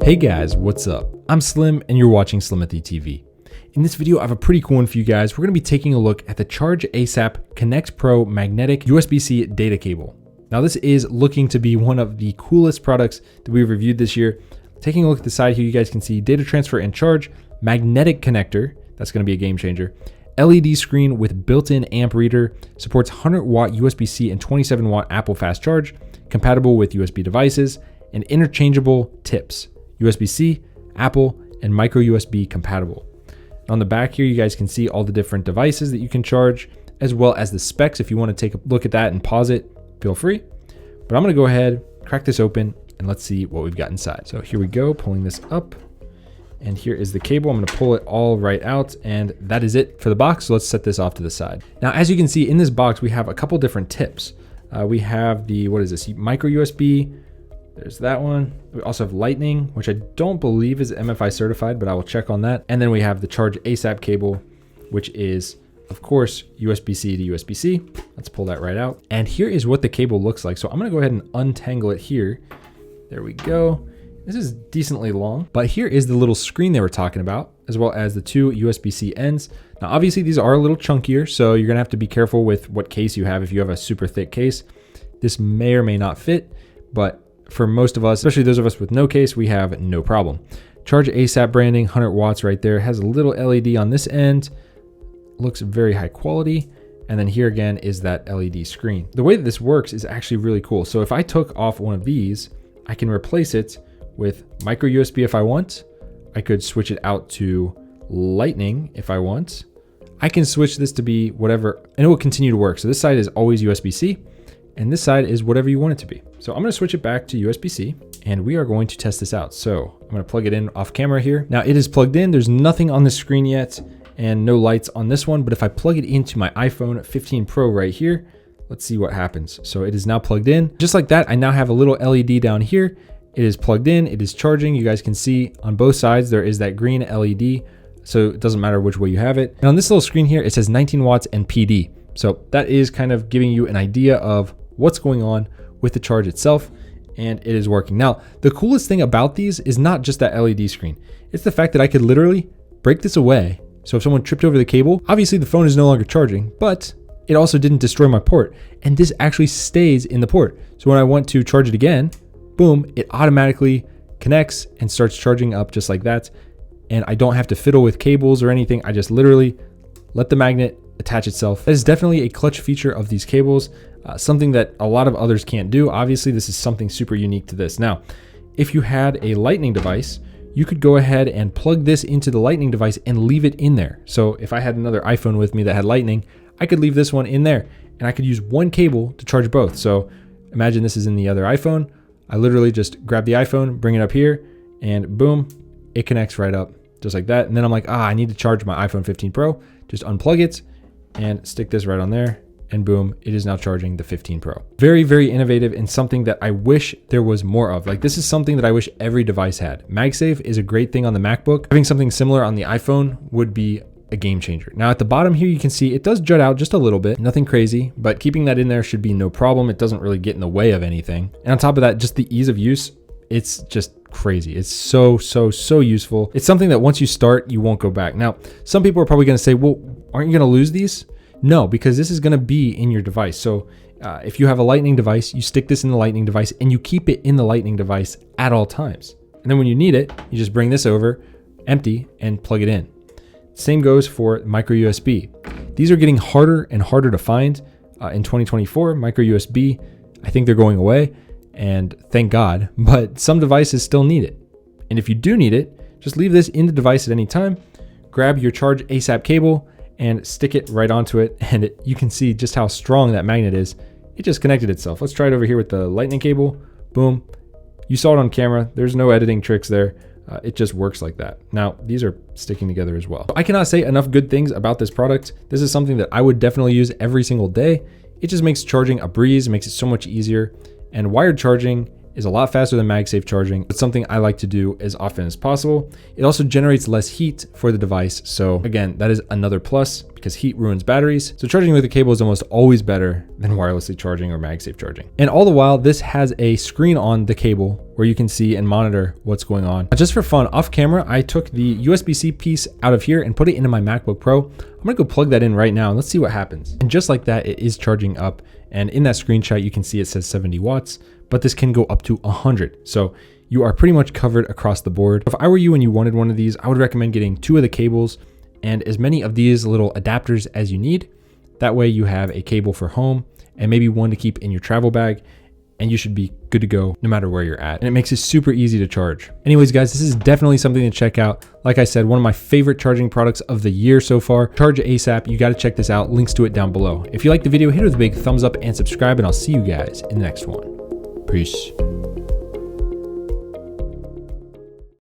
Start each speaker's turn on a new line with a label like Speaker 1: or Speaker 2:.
Speaker 1: Hey guys, what's up? I'm Slim and you're watching Slimothy TV. In this video, I have a pretty cool one for you guys. We're going to be taking a look at the Chargeasap Connect Pro magnetic USB-C data cable. Now this is looking to be one of the coolest products that we've reviewed this year. Taking a look at the side here, you guys can see data transfer and charge, magnetic connector, that's going to be a game changer, LED screen with built-in amp reader, supports 100 watt USB-C and 27 watt Apple fast charge, compatible with USB devices, and interchangeable tips. USB-C, Apple, and micro USB compatible. On the back here, you guys can see all the different devices that you can charge, as well as the specs. If you want to take a look at that and pause it, feel free. But I'm going to go ahead, crack this open, and let's see what we've got inside. So here we go, pulling this up. And here is the cable. I'm going to pull it all right out, and that is it for the box. So let's set this off to the side. Now, as you can see in this box, we have a couple different tips. We have the, what is this, micro USB. There's that one. We also have Lightning, which I don't believe is MFI certified, but I will check on that. And then we have the Chargeasap cable, which is, of course, USB-C to USB-C. Let's pull that right out. And here is what the cable looks like. So I'm gonna go ahead and untangle it here. There we go. This is decently long, but here is the little screen they were talking about, as well as the two USB-C ends. Now, obviously these are a little chunkier, so you're gonna have to be careful with what case you have. If you have a super thick case, this may or may not fit, but for most of us, especially those of us with no case, we have no problem. Chargeasap branding, 100 watts right there, has a little LED on this end, looks very high quality. And then here again is that LED screen. The way that this works is actually really cool. So if I took off one of these, I can replace it with micro USB if I want. I could switch it out to Lightning if I want. I can switch this to be whatever, and it will continue to work. So this side is always USB-C, and this side is whatever you want it to be. So I'm gonna switch it back to USB-C, and we are going to test this out. So I'm gonna plug it in off camera here. Now it is plugged in, there's nothing on the screen yet, and no lights on this one, but if I plug it into my iPhone 15 Pro right here, let's see what happens. So it is now plugged in. Just like that, I now have a little LED down here. It is plugged in, it is charging. You guys can see on both sides, there is that green LED, so it doesn't matter which way you have it. And on this little screen here, it says 19 watts and PD. So that is kind of giving you an idea of what's going on with the charge itself, and it is working. Now, the coolest thing about these is not just that LED screen. It's the fact that I could literally break this away. So if someone tripped over the cable, obviously the phone is no longer charging, but it also didn't destroy my port. And this actually stays in the port. So when I want to charge it again, boom, it automatically connects and starts charging up just like that. And I don't have to fiddle with cables or anything. I just literally let the magnet attach itself. That is definitely a clutch feature of these cables, something that a lot of others can't do. Obviously, this is something super unique to this. Now, if you had a Lightning device, you could go ahead and plug this into the Lightning device and leave it in there. So if I had another iPhone with me that had Lightning, I could leave this one in there and I could use one cable to charge both. So imagine this is in the other iPhone. I literally just grab the iPhone, bring it up here, and boom, it connects right up just like that. And then I'm like, I need to charge my iPhone 15 Pro. Just unplug it and stick this right on there, and boom, it is now charging the 15 Pro. Very, very innovative, and something that I wish there was more of. Like, this is something that I wish every device had. MagSafe is a great thing on the MacBook. Having something similar on the iPhone would be a game changer. Now at the bottom here, you can see it does jut out just a little bit, nothing crazy, but keeping that in there should be no problem. It doesn't really get in the way of anything. And on top of that, just the ease of use, it's just crazy. It's so useful. It's something that once you start, you won't go back. Now, some people are probably gonna say, well, aren't you gonna lose these? No, because this is gonna be in your device. So if you have a Lightning device, you stick this in the Lightning device and you keep it in the Lightning device at all times. And then when you need it, you just bring this over, empty, and plug it in. Same goes for micro USB. These are getting harder and harder to find in 2024. Micro USB, I think they're going away, and thank God, but some devices still need it. And if you do need it, just leave this in the device at any time, grab your Chargeasap cable and stick it right onto it, and you can see just how strong that magnet is. It just connected itself. Let's try it over here with the Lightning cable. Boom. You saw it on camera. There's no editing tricks there. It just works like that. Now, these are sticking together as well. I cannot say enough good things about this product. This is something that I would definitely use every single day. It just makes charging a breeze, makes it so much easier. And wired charging is a lot faster than MagSafe charging. It's something I like to do as often as possible. It also generates less heat for the device. So again, that is another plus because heat ruins batteries. So charging with a cable is almost always better than wirelessly charging or MagSafe charging. And all the while, this has a screen on the cable where where you can see and monitor what's going on. Just for fun, off camera, I took the USB-C piece out of here and put it into my MacBook Pro. I'm gonna go plug that in right now and let's see what happens. And just like that, it is charging up. And in that screenshot, you can see it says 70 watts, but this can go up to 100. So you are pretty much covered across the board. If I were you and you wanted one of these, I would recommend getting 2 of the cables and as many of these little adapters as you need. That way you have a cable for home and maybe one to keep in your travel bag, and you should be good to go no matter where you're at. And it makes it super easy to charge. Anyways, guys, this is definitely something to check out. Like I said, one of my favorite charging products of the year so far, Chargeasap. You got to check this out. Links to it down below. If you like the video, hit it with a big thumbs up and subscribe, and I'll see you guys in the next one. Peace.